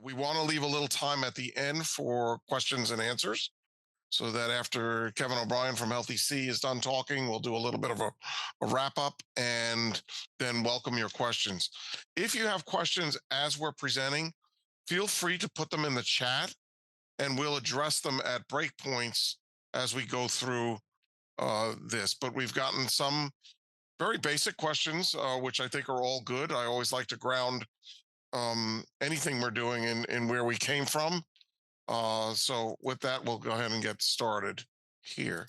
We want to leave a little time at the end for questions and answers so that after Kevin O'Brien from Healthy C is done talking, we'll do a little bit of a wrap up and then welcome your questions. If you have questions as we're presenting, feel free to put them in the chat and we'll address them at breakpoints as we go through this. But we've gotten some very basic questions, which I think are all good. I always like to ground anything we're doing in where we came from. So with that, we'll go ahead and get started here.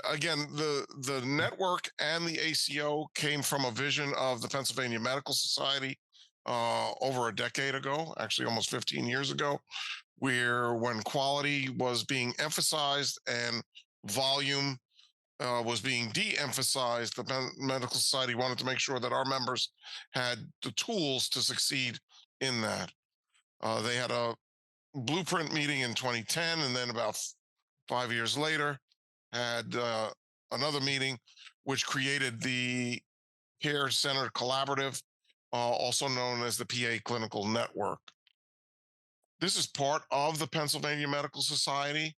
Again, the network and the ACO came from a vision of the Pennsylvania Medical Society over a decade ago, actually almost 15 years ago, where when quality was being emphasized and volume was being de-emphasized, the Medical Society wanted to make sure that our members had the tools to succeed in that. They had a blueprint meeting in 2010, and then about 5 years later, had another meeting, which created the Care Center Collaborative, also known as the PA Clinical Network. This is part of the Pennsylvania Medical Society.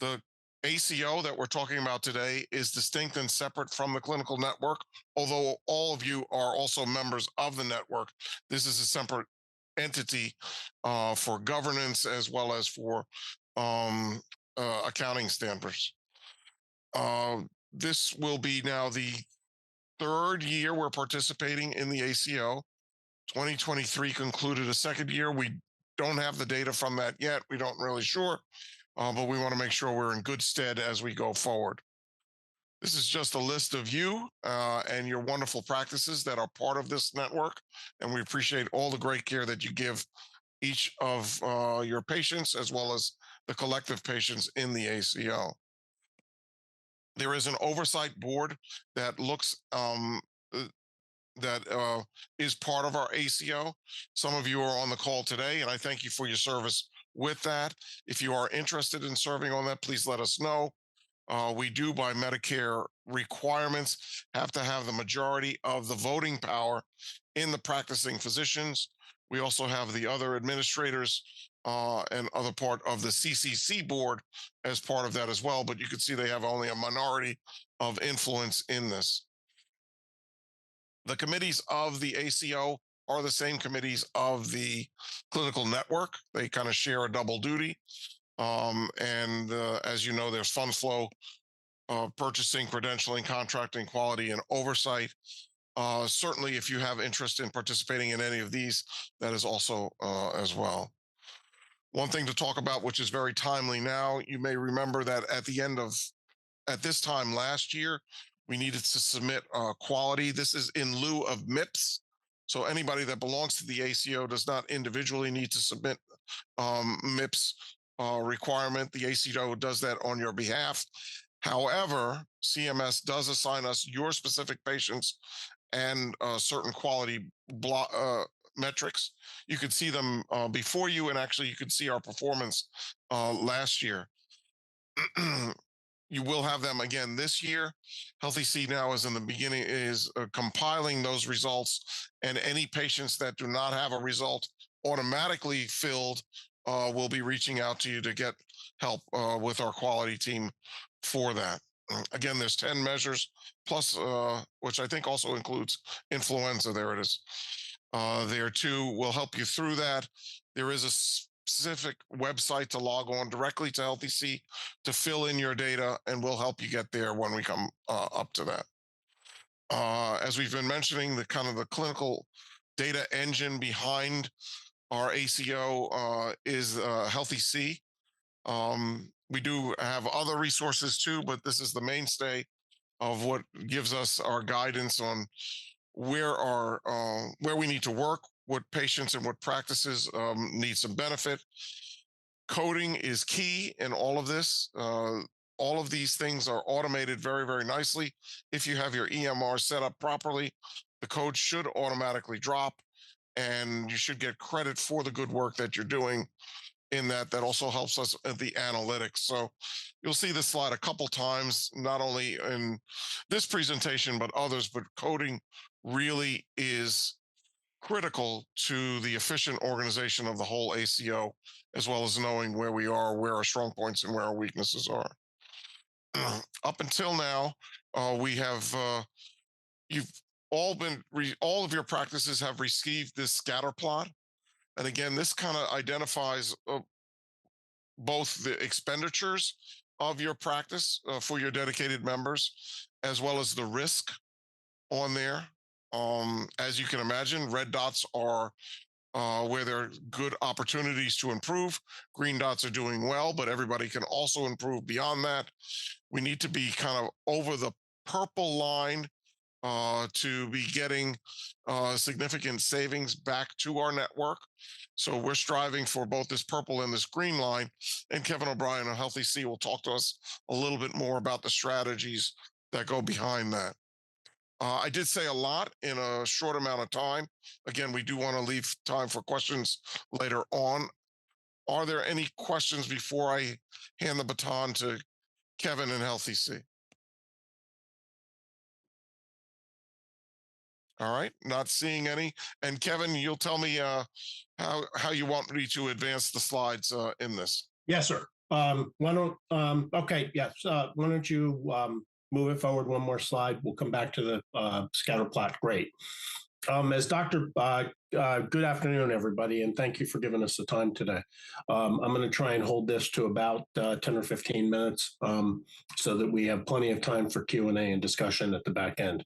The ACO that we're talking about today is distinct and separate from the clinical network, although all of you are also members of the network. This is a separate entity for governance as well as for accounting standards. This will be now the third year we're participating in the ACO. 2023 concluded a second year. We don't have the data from that yet. We don't really sure, but we want to make sure we're in good stead as we go forward. This is just a list of you and your wonderful practices that are part of this network, and we appreciate all the great care that you give each of your patients as well as the collective patients in the ACO. There is an oversight board that looks is part of our ACO. Some of you are on the call today, and I thank you for your service with that. If you are interested in serving on that, please let us know. We do, by Medicare requirements, have to have the majority of the voting power in the practicing physicians. We also have the other administrators and other part of the CCC board as part of that as well, but you can see they have only a minority of influence in this. The committees of the ACO are the same committees of the clinical network. They kind of share a double duty. As you know, there's fund flow, purchasing, credentialing, contracting, quality, and oversight. Certainly, if you have interest in participating in any of these, that is also as well. One thing to talk about, which is very timely now, you may remember that at this time last year, we needed to submit quality. This is in lieu of MIPS. So anybody that belongs to the ACO does not individually need to submit MIPS requirement. The ACO does that on your behalf. However, CMS does assign us your specific patients and certain quality metrics. You could see them before you, and actually you could see our performance last year. You will have them again this year. Healthy C now is in the beginning, is compiling those results, and any patients that do not have a result automatically filled will be reaching out to you to get help with our quality team for that. Again, there's 10 measures plus, which I think also includes influenza. There it is. There too will help you through that. There is a specific website to log on directly to Healthy C to fill in your data, and we'll help you get there when we come up to that. As we've been mentioning, the clinical data engine behind our ACO is Healthy C. We do have other resources too, but this is the mainstay of what gives us our guidance on where we need to work, what patients and what practices need some benefit. Coding is key in all of this. All of these things are automated very, very nicely. If you have your EMR set up properly, the code should automatically drop, and you should get credit for the good work that you're doing in that. That also helps us at the analytics. So you'll see this slide a couple times, not only in this presentation, but others, but coding really is critical to the efficient organization of the whole ACO, as well as knowing where we are, where our strong points and where our weaknesses are. Up until now, we have you've all of your practices have received this scatter plot, and again, this kind of identifies both the expenditures of your practice for your dedicated members, as well as the risk on there. As you can imagine, red dots are where there are good opportunities to improve. Green dots are doing well, but everybody can also improve beyond that. We need to be kind of over the purple line to be getting significant savings back to our network. So we're striving for both this purple and this green line. And Kevin O'Brien of Healthy C will talk to us a little bit more about the strategies that go behind that. I did say a lot in a short amount of time. Again, we do want to leave time for questions later on. Are there any questions before I hand the baton to Kevin and Healthy C? All right, not seeing any. And Kevin, you'll tell me how you want me to advance the slides in this. Yes, sir. Why don't okay, yes. Why don't you move it forward one more slide? We'll come back to the scatter plot. Great. As Dr. Good afternoon, everybody, and thank you for giving us the time today. I'm going to try and hold this to about 10 or 15 minutes so that we have plenty of time for Q&A and discussion at the back end.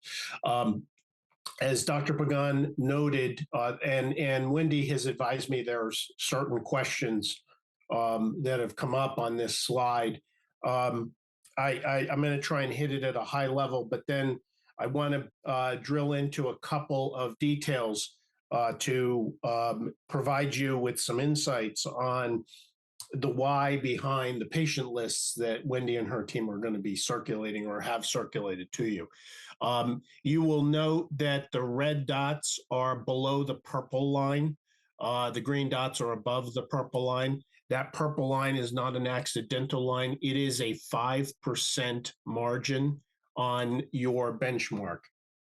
As Dr. Pagan noted, and Wendy has advised me there's certain questions that have come up on this slide. I'm going to try and hit it at a high level, but then I want to drill into a couple of details to provide you with some insights on the why behind the patient lists that Wendy and her team are going to be circulating or have circulated to you. You will note that the red dots are below the purple line. The green dots are above the purple line. That purple line is not an accidental line. It is a 5% margin on your benchmark.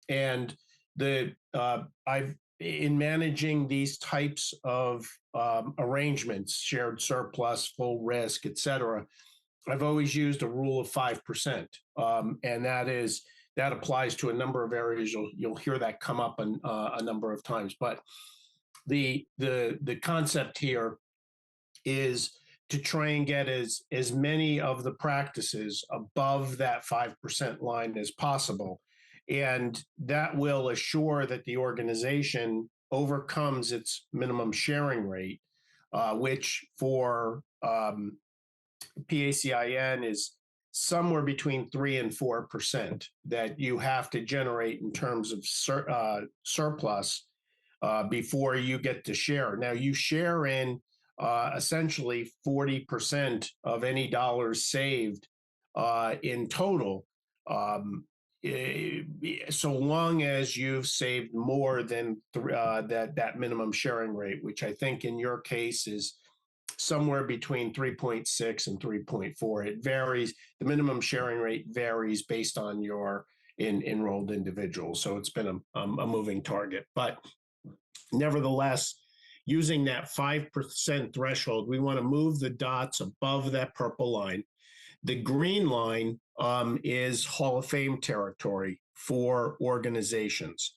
And in managing these types of arrangements, shared surplus, full risk, et cetera, I've always used a rule of 5%. And that applies to a number of areas. You'll hear that come up a number of times. But the concept here is to try and get as many of the practices above that 5% line as possible. And that will assure that the organization overcomes its minimum sharing rate, which for PACIN is somewhere between 3 and 4% that you have to generate in terms of surplus before you get to share. Now, you share in essentially 40% of any dollars saved in total, so long as you've saved more than that minimum sharing rate, which I think in your case is somewhere between 3.6 and 3.4. It varies. The minimum sharing rate varies based on your enrolled individuals. So it's been a moving target. But nevertheless, using that 5% threshold, we want to move the dots above that purple line. The green line is Hall of Fame territory for organizations.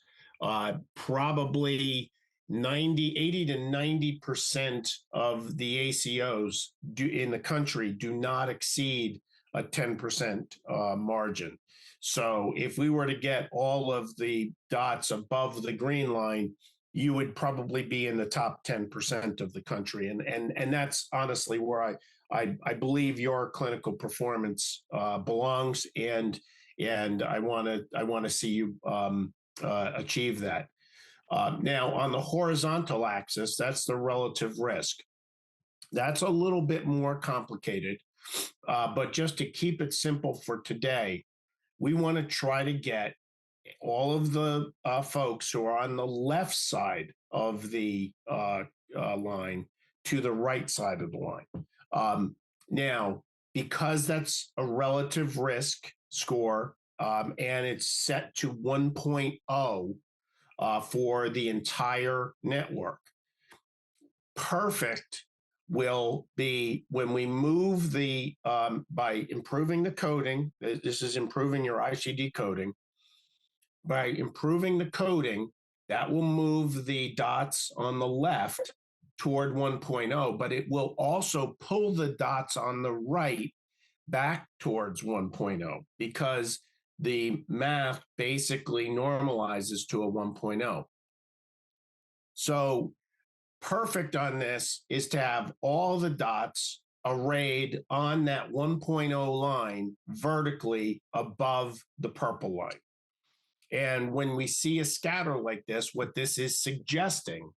Probably 80 to 90% of the ACOs in the country do not exceed a 10% margin. So if we were to get all of the dots above the green line, you would probably be in the top 10% of the country. And that's honestly where I believe your clinical performance belongs, and I want to see you achieve that. Now, on the horizontal axis, that's the relative risk. That's a little bit more complicated, but just to keep it simple for today, we want to try to get all of the folks who are on the left side of the line to the right side of the line. Now, because that's a relative risk score and it's set to 1.0, for the entire network. Perfect will be when we move by improving the coding. This is improving your ICD coding. By improving the coding, that will move the dots on the left toward 1.0, but it will also pull the dots on the right back towards 1.0 because the math basically normalizes to a 1.0. So perfect on this is to have all the dots arrayed on that 1.0 line vertically above the purple line. And when we see a scatter like this, what this is suggesting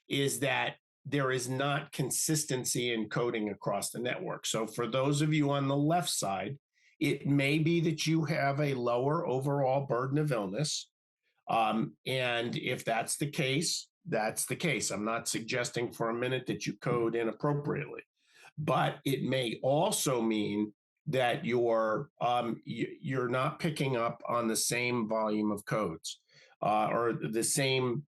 is that there is not consistency in coding across the network. So for those of you on the left side, it may be that you have a lower overall burden of illness. And if that's the case, that's the case. I'm not suggesting for a minute that you code inappropriately, but it may also mean that you're not picking up on the same volume of codes or the same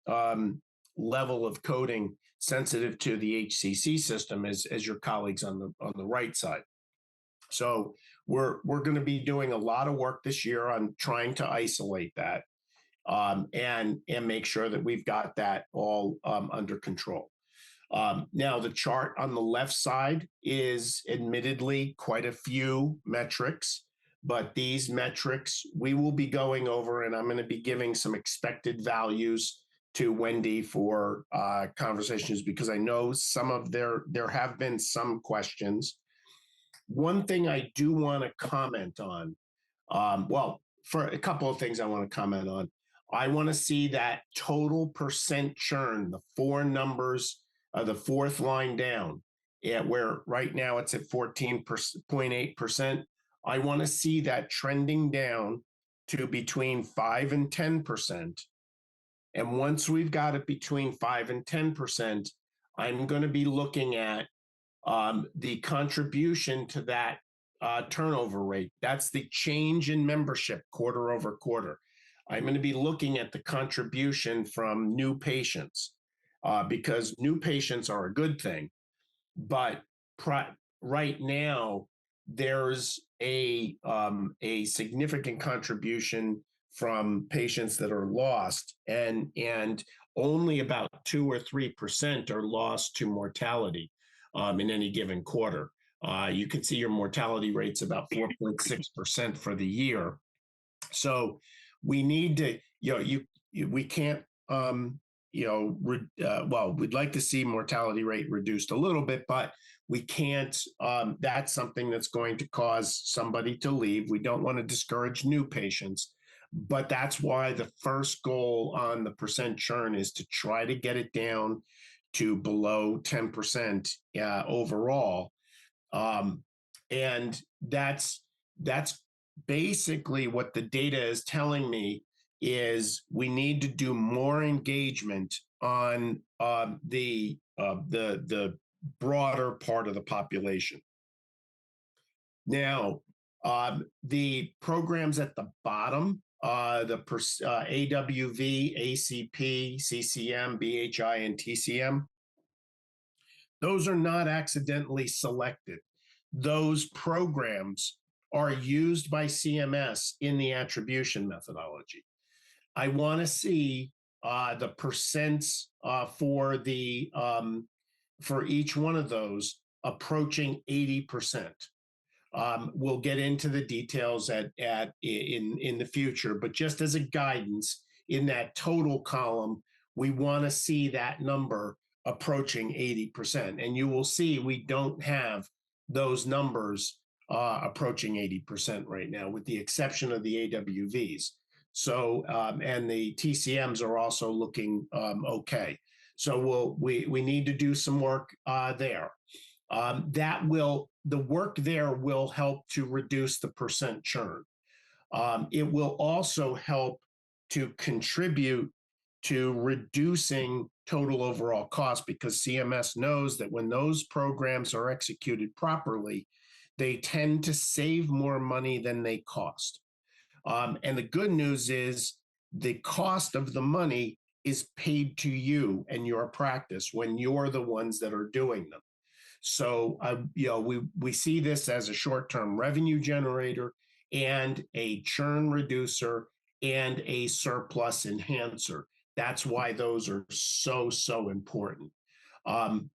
level of coding sensitive to the HCC system as your colleagues on the right side. So we're going to be doing a lot of work this year on trying to isolate that and make sure that we've got that all under control. Now, the chart on the left side is admittedly quite a few metrics, but these metrics we will be going over, and I'm going to be giving some expected values to Wendy for conversations because I know there have been some questions. One thing I do want to comment on, for a couple of things I want to comment on. I want to see that total percent churn, the four numbers, the fourth line down, where right now it's at 14.8%. I want to see that trending down to between 5 and 10%. And once we've got it between 5 and 10%, I'm going to be looking at the contribution to that turnover rate. That's the change in membership quarter over quarter. I'm going to be looking at the contribution from new patients because new patients are a good thing. But right now, there's a significant contribution from patients that are lost, and only about 2 or 3% are lost to mortality in any given quarter. You can see your mortality rate's about 4.6% for the year. So we need to, we can't, we'd like to see mortality rate reduced a little bit, but we can't, that's something that's going to cause somebody to leave. We don't want to discourage new patients, but that's why the first goal on the percent churn is to try to get it down to below 10% overall. And that's basically what the data is telling me is we need to do more engagement on the broader part of the population. Now, the programs at the bottom, the AWV, ACP, CCM, BHI, and TCM, those are not accidentally selected. Those programs are used by CMS in the attribution methodology. I want to see the percents for each one of those approaching 80%. We'll get into the details in the future, but just as a guidance in that total column, we want to see that number approaching 80%. And you will see we don't have those numbers approaching 80% right now, with the exception of the AWVs. So, and the TCMs are also looking okay. So we need to do some work there. The work there will help to reduce the percent churn. It will also help to contribute to reducing total overall cost, because CMS knows that when those programs are executed properly, they tend to save more money than they cost. And the good news is the cost of the money is paid to you and your practice when you're the ones that are doing them. So, we see this as a short-term revenue generator and a churn reducer and a surplus enhancer. That's why those are so important. Um,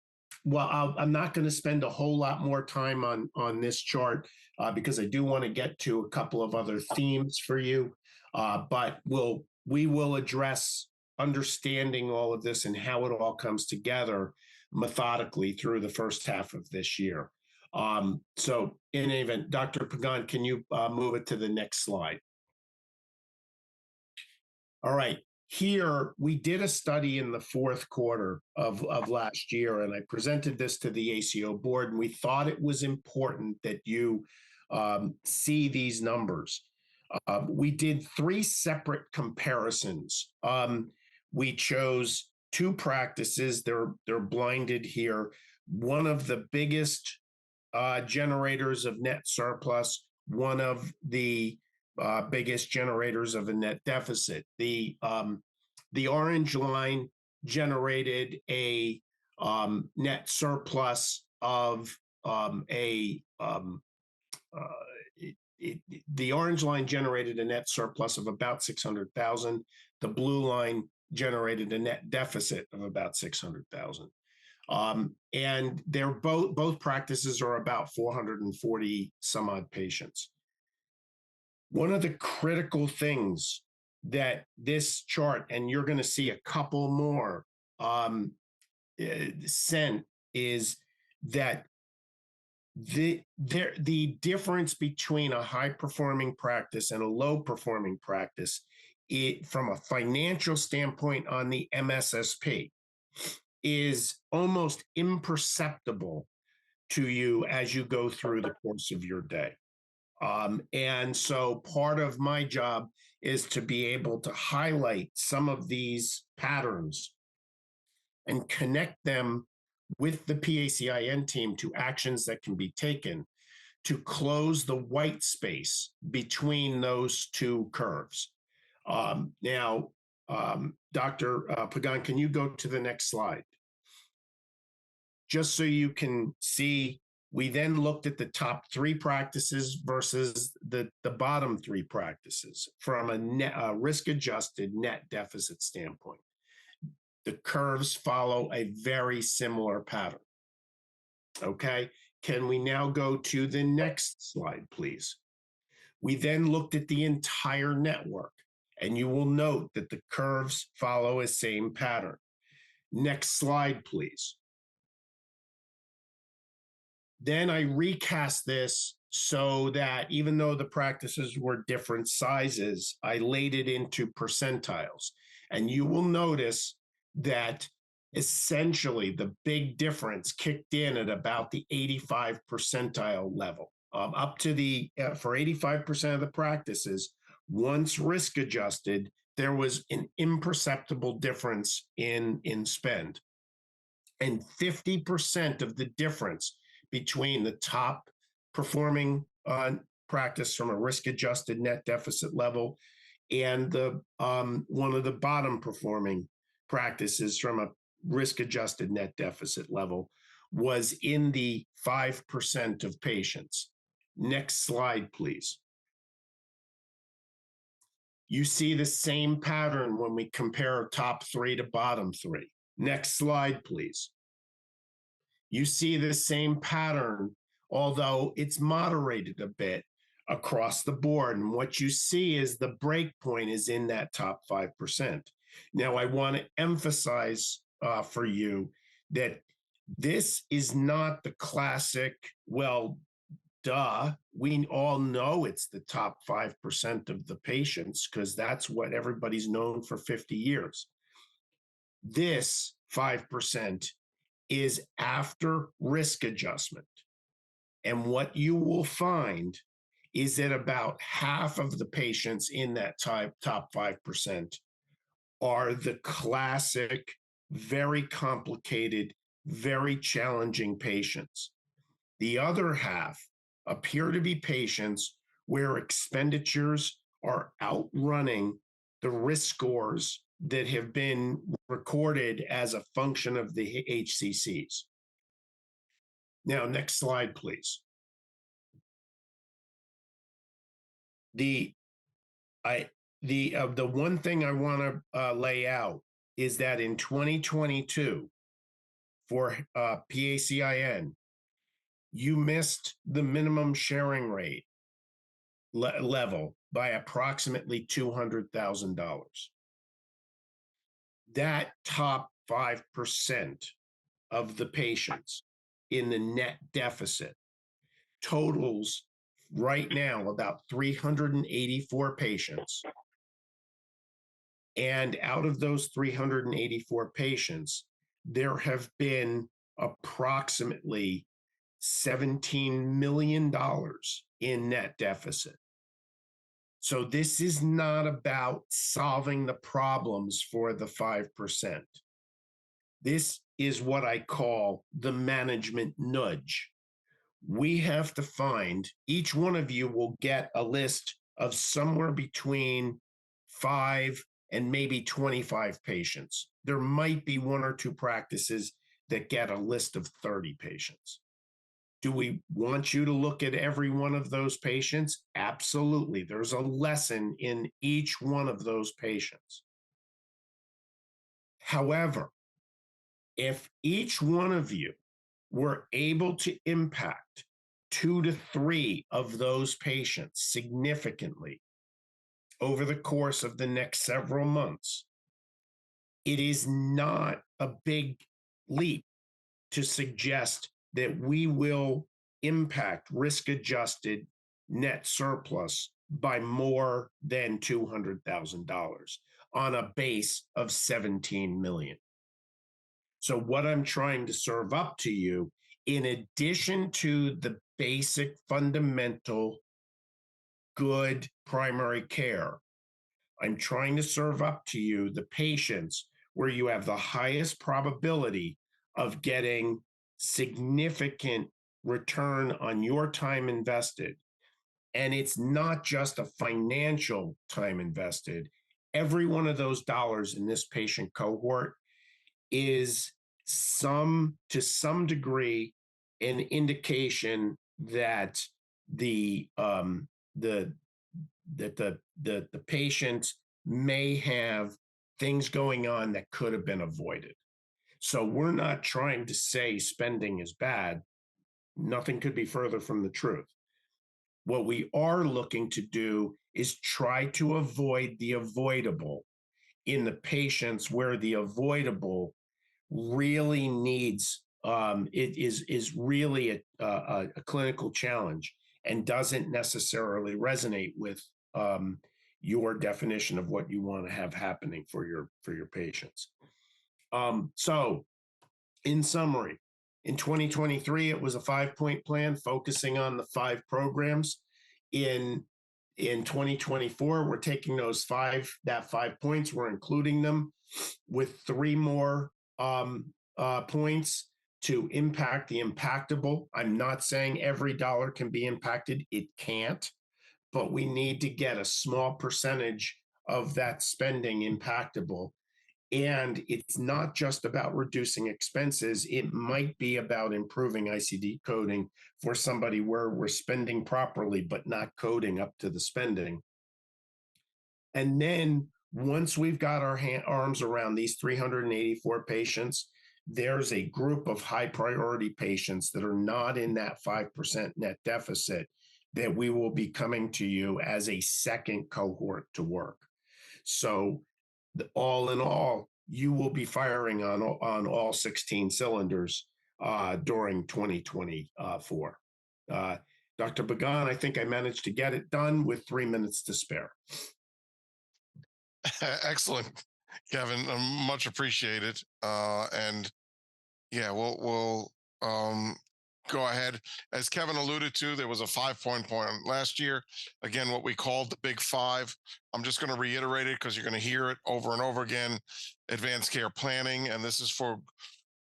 I'm not going to spend a whole lot more time on this chart because I do want to get to a couple of other themes for you. But we will address understanding all of this and how it all comes together methodically through the first half of this year. So in any event, Dr. Pagan, can you move it to the next slide? All right. Here, we did a study in the fourth quarter of last year, and I presented this to the ACO board, and we thought it was important that you see these numbers. We did 3 separate comparisons. We chose 2 practices. They're blinded here. One of the biggest generators of net surplus, one of the biggest generators of a net deficit. The orange line generated a net surplus of the orange line generated a net surplus of about 600,000. The blue line generated a net deficit of about 600,000. And they're both practices are about 440 some odd patients. One of the critical things that this chart, and you're going to see a couple more sent, is that the difference between a high performing practice and a low performing practice, from a financial standpoint on the MSSP, is almost imperceptible to you as you go through the course of your day. And so part of my job is to be able to highlight some of these patterns and connect them with the PACIN team to actions that can be taken to close the white space between those 2 curves. Now, Dr. Pagan, can you go to the next slide? Just so you can see, we then looked at the top 3 practices versus the bottom 3 practices from a risk-adjusted net deficit standpoint. The curves follow a very similar pattern. Okay, can we now go to the next slide, please? We then looked at the entire network, and you will note that the curves follow a same pattern. Next slide, please. Then I recast this so that even though the practices were different sizes, I laid it into percentiles. And you will notice that essentially the big difference kicked in at about the 85 percentile level. Up to for 85% of the practices, once risk adjusted, there was an imperceptible difference in spend. And 50% of the difference between the top performing practice from a risk-adjusted net deficit level and the one of the bottom performing practices from a risk-adjusted net deficit level was in the 5% of patients. Next slide, please. You see the same pattern when we compare top 3 to bottom 3. Next slide, please. You see the same pattern, although it's moderated a bit across the board. And what you see is the break point is in that top 5%. Now, I want to emphasize for you that this is not the classic, well, duh, we all know it's the top 5% of the patients because that's what everybody's known for 50 years. This 5% is after risk adjustment. And what you will find is that about half of the patients in that top 5% are the classic, very complicated, very challenging patients. The other half appear to be patients where expenditures are outrunning the risk scores that have been recorded as a function of the HCCs. Now, next slide, please. The one thing I want to lay out is that in 2022 for PACIN, you missed the minimum sharing rate level by approximately $200,000. That top 5% of the patients in the net deficit totals right now about 384 patients. And out of those 384 patients, there have been approximately $17 million in net deficit. So this is not about solving the problems for the 5%. This is what I call the management nudge. We have to find, each one of you will get a list of somewhere between 5 and maybe 25 patients. There might be 1 or 2 practices that get a list of 30 patients. Do we want you to look at every one of those patients? Absolutely. There's a lesson in each one of those patients. However, if each one of you were able to impact 2 to 3 of those patients significantly over the course of the next several months, it is not a big leap to suggest that we will impact risk-adjusted net surplus by more than $200,000 on a base of 17 million. So what I'm trying to serve up to you, in addition to the basic fundamental good primary care, I'm trying to serve up to you the patients where you have the highest probability of getting significant return on your time invested. And it's not just a financial time invested. Every one of those dollars in this patient cohort is to some degree an indication that the patient may have things going on that could have been avoided. So we're not trying to say spending is bad. Nothing could be further from the truth. What we are looking to do is try to avoid the avoidable in the patients where the avoidable really needs, it is really a clinical challenge and doesn't necessarily resonate with your definition of what you want to have happening for your patients. So in summary, in 2023, it was a 5-point plan focusing on the 5 programs. In 2024, we're taking those 5 points, we're including them with 3 more points to impact the impactable. I'm not saying every dollar can be impacted. It can't, but we need to get a small percentage of that spending impactable. And it's not just about reducing expenses. It might be about improving ICD coding for somebody where we're spending properly, but not coding up to the spending. And then once we've got our arms around these 384 patients, there's a group of high priority patients that are not in that 5% net deficit that we will be coming to you as a second cohort to work. So all in all, you will be firing on all 16 cylinders during 2024. Dr. Pagan, I think I managed to get it done with 3 minutes to spare. Excellent, Kevin. Much appreciated. And yeah, we'll go ahead. As Kevin alluded to, there was a 5-point plan last year. Again, what we called the Big 5. I'm just going to reiterate it because you're going to hear it over and over again. Advanced care planning, and this is for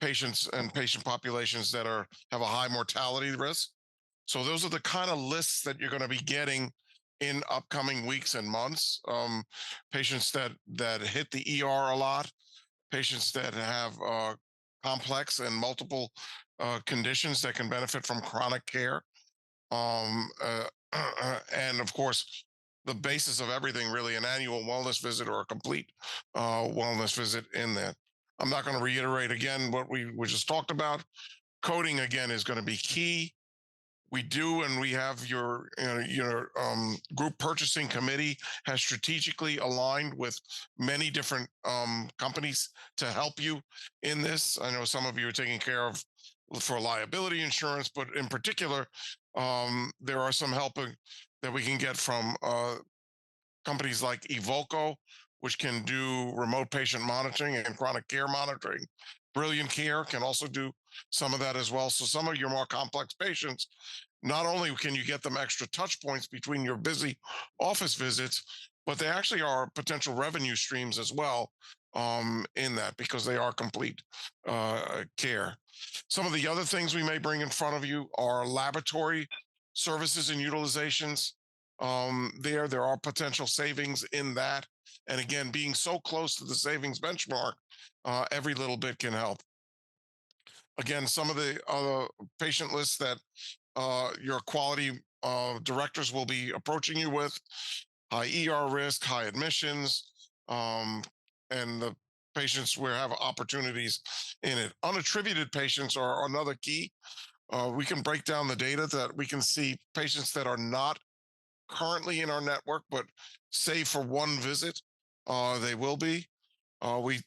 patients and patient populations that have a high mortality risk. So those are the kind of lists that you're going to be getting in upcoming weeks and months. Patients that hit the ER a lot, patients that have complex and multiple conditions that can benefit from chronic care. Um, uh, and of course, the basis of everything really an annual wellness visit or a complete wellness visit in that. I'm not going to reiterate again what we just talked about. Coding again is going to be key. We do, and we have your group purchasing committee has strategically aligned with many different companies to help you in this. I know some of you are taking care of for liability insurance, but in particular, there are some help that we can get from companies like Evoco, which can do remote patient monitoring and chronic care monitoring. Brilliant Care can also do some of that as well. So some of your more complex patients, not only can you get them extra touch points between your busy office visits, but they actually are potential revenue streams as well in that because they are complete care. Some of the other things we may bring in front of you are laboratory services and utilizations. There are potential savings in that. And again, being so close to the savings benchmark, every little bit can help. Again, some of the patient lists that your quality directors will be approaching you with: high ER risk, high admissions, and the patients where have opportunities in it. Unattributed patients are another key. We can break down the data that we can see patients that are not currently in our network, but say for one visit, they will be. We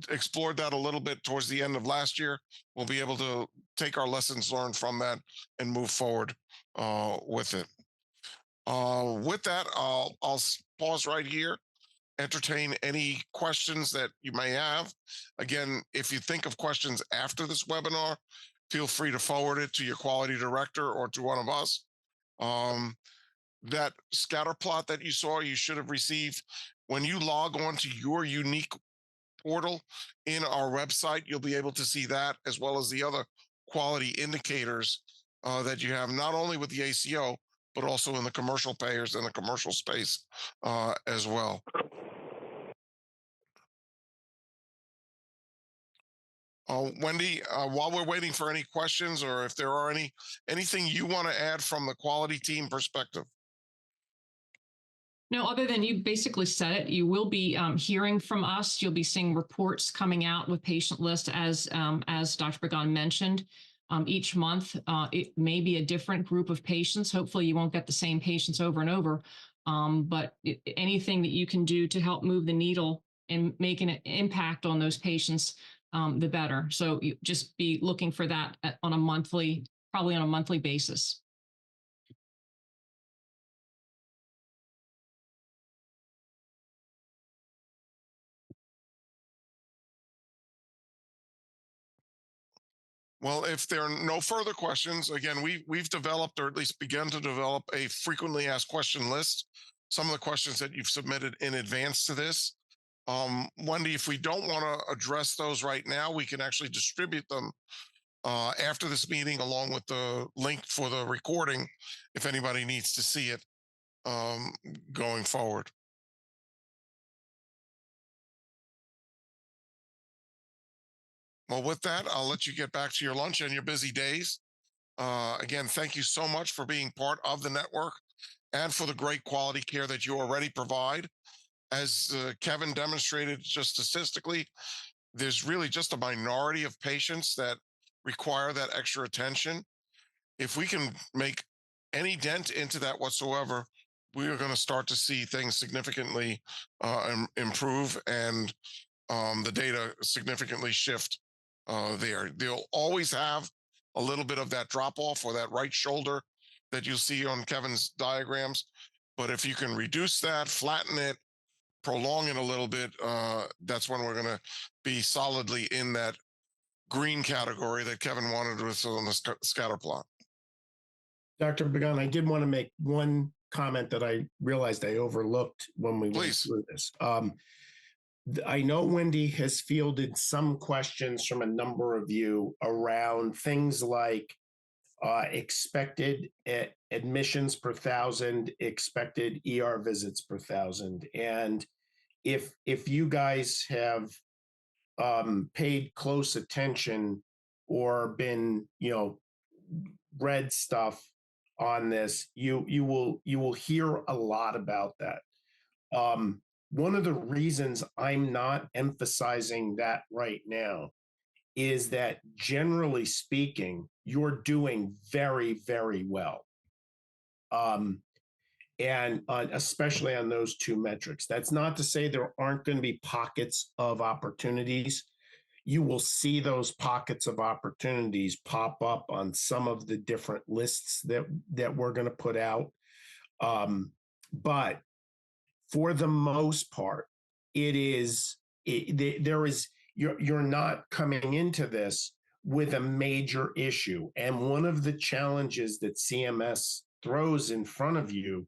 explored that a little bit towards the end of last year. We'll be able to take our lessons learned from that and move forward with it. With that, I'll pause right here, entertain any questions that you may have. Again, if you think of questions after this webinar, feel free to forward it to your quality director or to one of us. That scatter plot that you saw, you should have received when you log on to your unique portal in our website. You'll be able to see that as well as the other quality indicators that you have, not only with the ACO, but also in the commercial payers and the commercial space as well. Wendy, while we're waiting for any questions or if there are anything you want to add from the quality team perspective. No, other than you basically said it, you will be hearing from us. You'll be seeing reports coming out with patient lists as Dr. Pagan mentioned. Each month, it may be a different group of patients. Hopefully you won't get the same patients over and over. But anything that you can do to help move the needle and make an impact on those patients, the better. So you just be looking for that on a monthly, probably on a monthly basis. Well, if there are no further questions, again, we've developed, or at least begun to develop, a frequently asked question list. Some of the questions that you've submitted in advance to this. Wendy, if we don't want to address those right now, we can actually distribute them after this meeting, along with the link for the recording, if anybody needs to see it going forward. Well, with that, I'll let you get back to your lunch and your busy days. Again, thank you so much for being part of the network and for the great quality care that you already provide. As Kevin demonstrated, just statistically, there's really just a minority of patients that require that extra attention. If we can make any dent into that whatsoever, we are going to start to see things significantly improve and the data significantly shift there. They'll always have a little bit of that drop off or that right shoulder that you'll see on Kevin's diagrams. But if you can reduce that, flatten it, prolong it a little bit, that's when we're going to be solidly in that green category that Kevin wanted us on the scatter plot. Dr. Pagan, I did want to make one comment that I realized I overlooked when we went through this. I know Wendy has fielded some questions from a number of you around things like expected admissions per thousand, expected ER visits per thousand. And if you guys have paid close attention or been, read stuff on this, you will hear a lot about that. One of the reasons I'm not emphasizing that right now is that generally speaking, you're doing very, very well. And especially on those two metrics. That's not to say there aren't going to be pockets of opportunities. You will see those pockets of opportunities pop up on some of the different lists that we're going to put out. But for the most part, you're not coming into this with a major issue. And one of the challenges that CMS throws in front of you,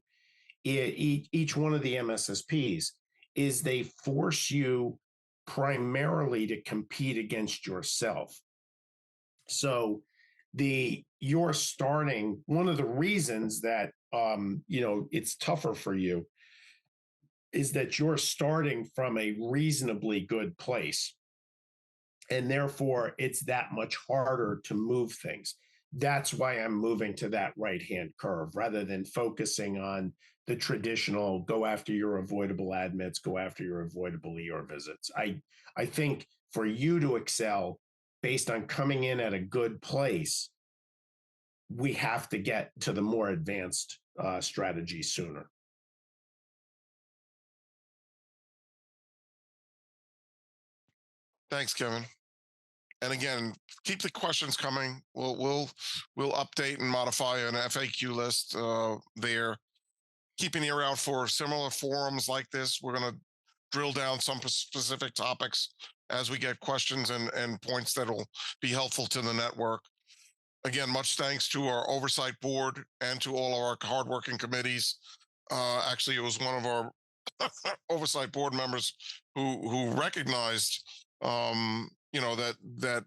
each one of the MSSPs, is they force you primarily to compete against yourself. So you're starting, one of the reasons that it's tougher for you is that you're starting from a reasonably good place. And therefore, it's that much harder to move things. That's why I'm moving to that right-hand curve rather than focusing on the traditional go after your avoidable admits, go after your avoidable ER visits. I think for you to excel based on coming in at a good place, we have to get to the more advanced strategy sooner. Thanks, Kevin. And again, keep the questions coming. We'll update and modify an FAQ list there. Keep an ear out for similar forums like this. We're going to drill down some specific topics as we get questions and points that will be helpful to the network. Again, much thanks to our oversight board and to all of our hardworking committees. Actually, it was one of our oversight board members who recognized that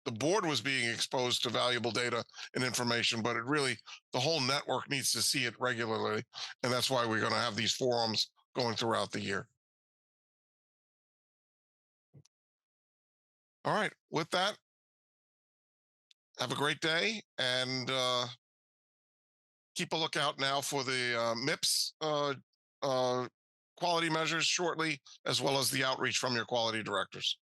the board was being exposed to valuable data and information, but the whole network needs to see it regularly. And that's why we're going to have these forums going throughout the year. All right. With that, have a great day and keep a lookout now for the MIPS quality measures shortly, as well as the outreach from your quality directors.